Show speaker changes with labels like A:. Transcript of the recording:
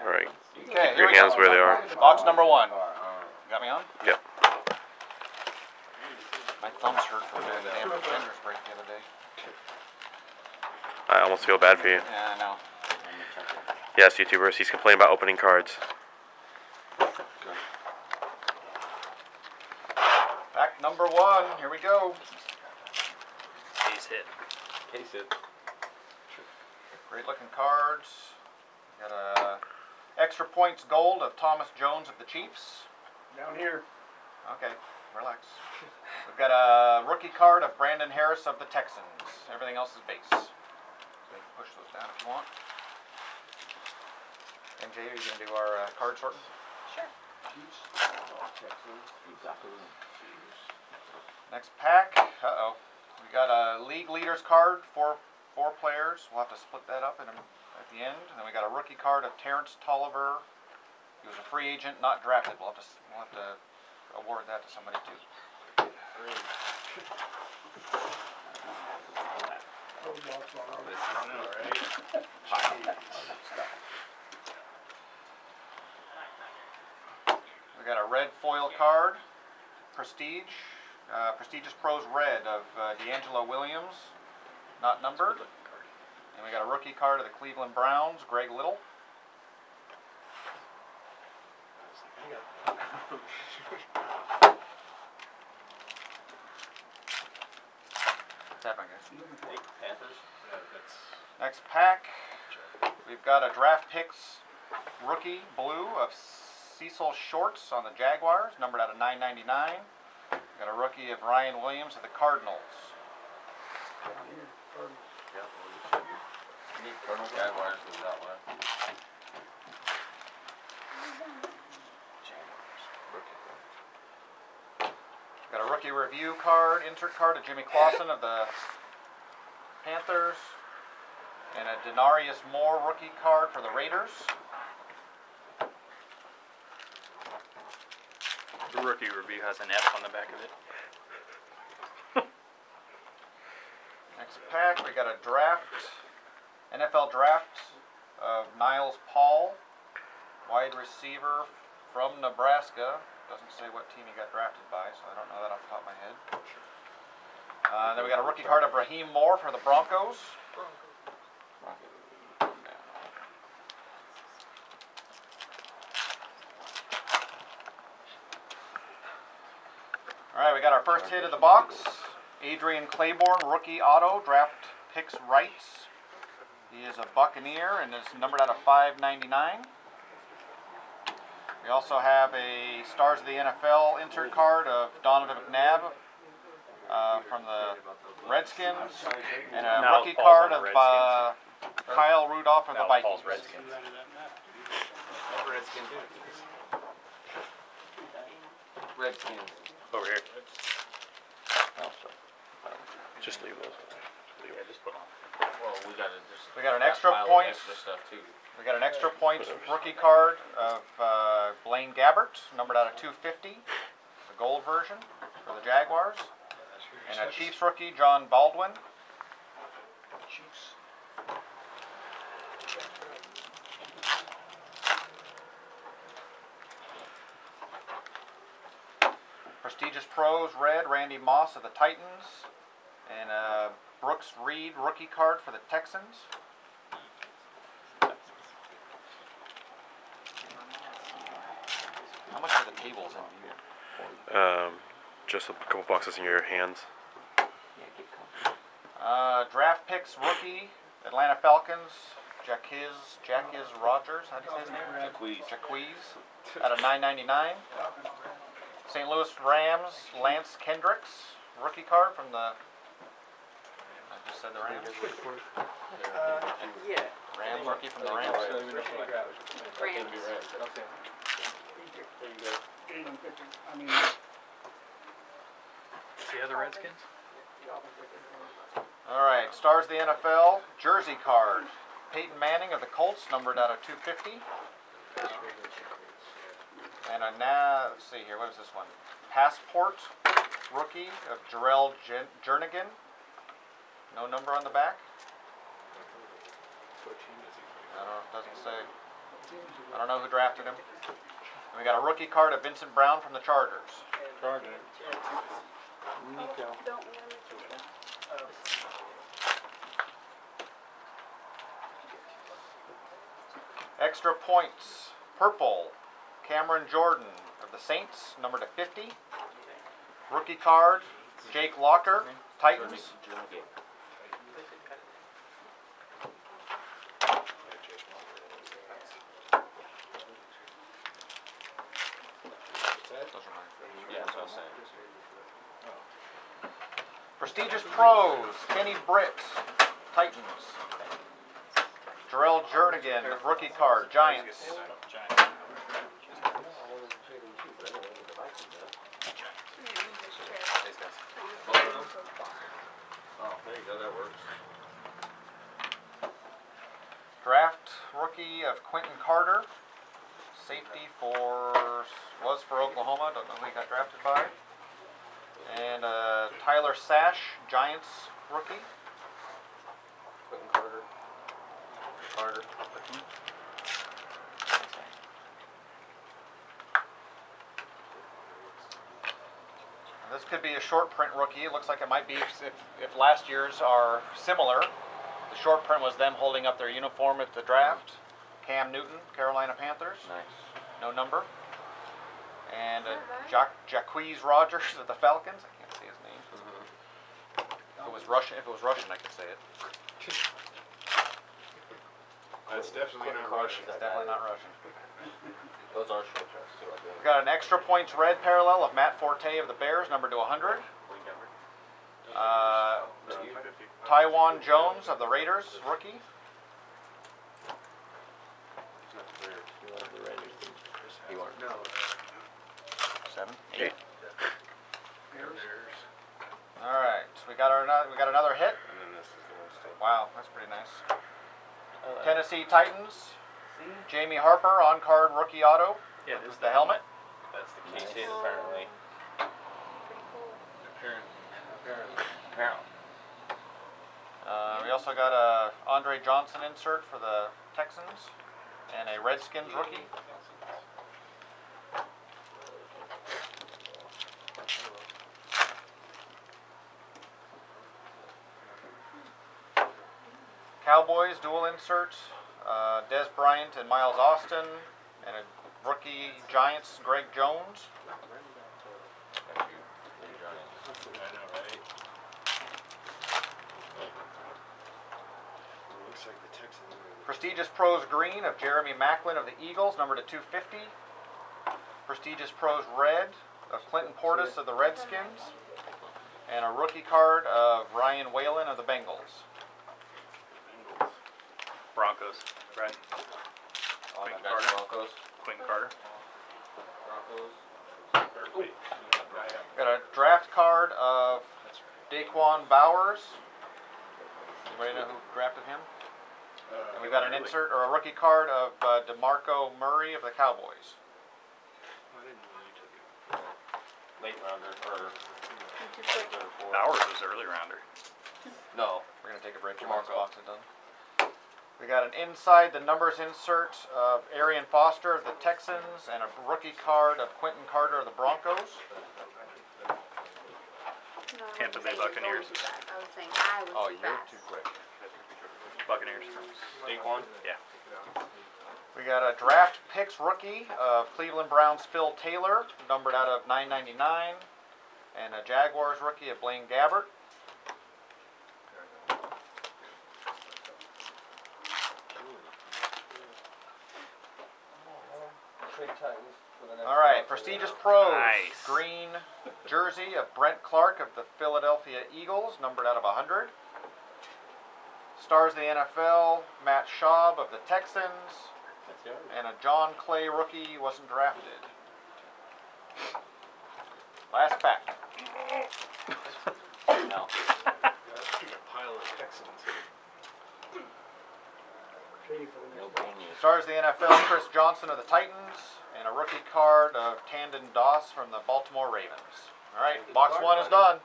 A: All right.
B: Okay,
A: Keep your hands where they are.
B: Box number 1. Got me on?
A: Yep.
B: My thumbs hurt from doing the damn pretenders break the other day.
A: I almost feel bad for you.
B: Yeah, I know.
A: Yes, YouTubers, he's complaining about opening cards.
B: Pack number 1. Here we go.
C: Case hit.
D: Case hit.
B: Great looking cards. Got a extra points gold of Thomas Jones of the Chiefs.
E: Down here.
B: Okay, relax. We've got a rookie card of Brandon Harris of the Texans. Everything else is base. So you can push those down if you want. MJ, are you going to do our card sorting?
F: Sure.
B: Next pack. Uh-oh. We got a league leaders card for 4 players. We'll have to split that up at the end. And then we got a rookie card of Terrence Tolliver. He was a free agent, not drafted. We'll have to award that to somebody too. We got a red foil card, Prestige, Prestigious Pros Red of D'Angelo Williams, not numbered. And we got a rookie card of the Cleveland Browns, Greg Little. What's happening, guys?
D: Panthers.
B: Next pack, we've got a draft picks rookie blue of Cecil Shorts on the Jaguars, numbered out of 999. Got a rookie of Ryan Williams of the Cardinals.
D: Cardinals, Jaguars is that way.
B: Got a rookie review card, insert card of Jimmy Clausen of the Panthers. And a Denarius Moore rookie card for the Raiders.
C: The rookie review has an F on the back of it.
B: Next pack, we got a draft, NFL draft of Niles Paul, wide receiver from Nebraska. Doesn't say what team he got drafted by, so I don't know that off the top of my head. Then we got a rookie card of Raheem Moore for the Broncos. Alright, we got our first hit of the box. Adrian Claiborne, rookie auto, draft picks rights. He is a Buccaneer and is numbered out of 599. We also have a Stars of the NFL insert card of Donovan McNabb from the Redskins, and a rookie card of Kyle Rudolph of the Vikings.
C: Redskins.
D: Redskins.
C: Over here.
B: Oh, sorry.
A: Just leave those.
C: Yeah, just put on.
D: Well,
B: We got an extra points.
D: Extra stuff too.
B: We got an extra points rookie card of Blaine Gabbert, numbered out of 250, the gold version for the Jaguars, and a Chiefs rookie, Jon Baldwin. Chiefs. Prestigious Pros Red, Randy Moss of the Titans, and a Brooks Reed rookie card for the Texans. How much are the tables in here?
A: Just a couple boxes in your hands.
B: Draft picks rookie, Atlanta Falcons, Jacquiz Rodgers, how do you say his name? Jacquiz, out of 999. St. Louis Rams, Lance Kendricks, rookie card from the, I just said the Rams?
F: Yeah.
B: Rams, rookie from the Rams.
F: Rams.
E: There you go. I mean,
C: The other Redskins?
B: Alright, Stars of the NFL, jersey card. Peyton Manning of the Colts, numbered out of 250. And let's see here, what is this one? Passport, rookie of Jarrell Jernigan. No number on the back. I don't know, it doesn't say. I don't know who drafted him. And we got a rookie card of Vincent Brown from the Chargers.
D: Charger. Nico.
F: Don't want to.
B: Extra points. Purple. Cameron Jordan of the Saints, number to 50. Rookie card. Jake Locker, Titans.
D: Yeah, that's what I'm saying.
B: Prestigious Pros. Kenny Britt, Titans. Jarrell Jernigan, rookie card, Giants.
D: Oh, there you go, that works.
B: Draft rookie of Quentin Carter. Safety was for Oklahoma. Don't know who he got drafted by. And Tyler Sash, Giants rookie.
D: Quentin Carter. Carter.
B: This could be a short print rookie. It looks like it might be if last year's are similar. The short print was them holding up their uniform at the draft. Cam Newton, Carolina Panthers.
D: Nice.
B: No number. And Jacquizz Rodgers of the Falcons. I can't say his name. If it was Russian, I could say it.
G: That's definitely not Russian.
B: It's definitely not Russian.
D: Those are short tracks too, I
B: We got an extra points red parallel of Matt Forte of the Bears, numbered to 100. Taiwan Jones of the Raiders, rookie.
G: No.
B: 7, 8.
A: Eight.
B: All right, so we got another hit.
G: And then this is the one still.
B: Wow, that's pretty nice. Tennessee Titans. Jamie Harper, on-card rookie auto.
C: Yeah,
B: This is the helmet.
D: That's the case hit, apparently.
F: Pretty cool.
D: Apparently.
B: We also got a Andre Johnson insert for the Texans and a Redskins rookie. Cowboys dual inserts, Des Bryant and Miles Austin, and a rookie Giants Greg Jones.
G: I know, right? Looks like the Texans are
B: Prestigious Pros green of Jeremy Maclin of the Eagles, number to 250. Prestigious Pros red of Clinton Portis of the Redskins. And a rookie card of Ryan Whalen of the Bengals.
C: Broncos, right?
D: Oh,
C: Quentin
D: that's
C: Carter.
D: Broncos.
C: Quentin Carter.
D: Broncos.
B: Got a draft card of Daquan Bowers. Anybody know who drafted him? And we got an insert or a rookie card of DeMarco Murray of the Cowboys.
G: I didn't know you took it.
D: Late rounder, or third or fourth.
C: Bowers was early rounder.
D: No.
B: We're going to take a break. Your box
D: DeMarco.
B: is done. We got an inside the numbers insert of Arian Foster of the Texans and a rookie card of Quentin Carter of the Broncos.
F: No, I
C: Tampa Bay
F: wasn't saying you're
C: Buccaneers.
F: going too fast. I was saying I was
B: Oh,
F: too
B: you're
F: fast.
B: too quick.
C: Buccaneers.
D: Daquan.
C: Yeah.
B: We got a draft picks rookie of Cleveland Browns Phil Taylor, numbered out of 999, and a Jaguars rookie of Blaine Gabbert. All right, Prestigious Pros,
C: Nice.
B: green jersey of Brent Clark of the Philadelphia Eagles, numbered out of 100. Stars of the NFL, Matt Schaub of the Texans, and a John Clay rookie wasn't drafted. Last pack. No.
G: Keep a pile of Texans here.
B: Stars of the NFL, Chris Johnson of the Titans, and a rookie card of Tandon Doss from the Baltimore Ravens. All right, box one is done.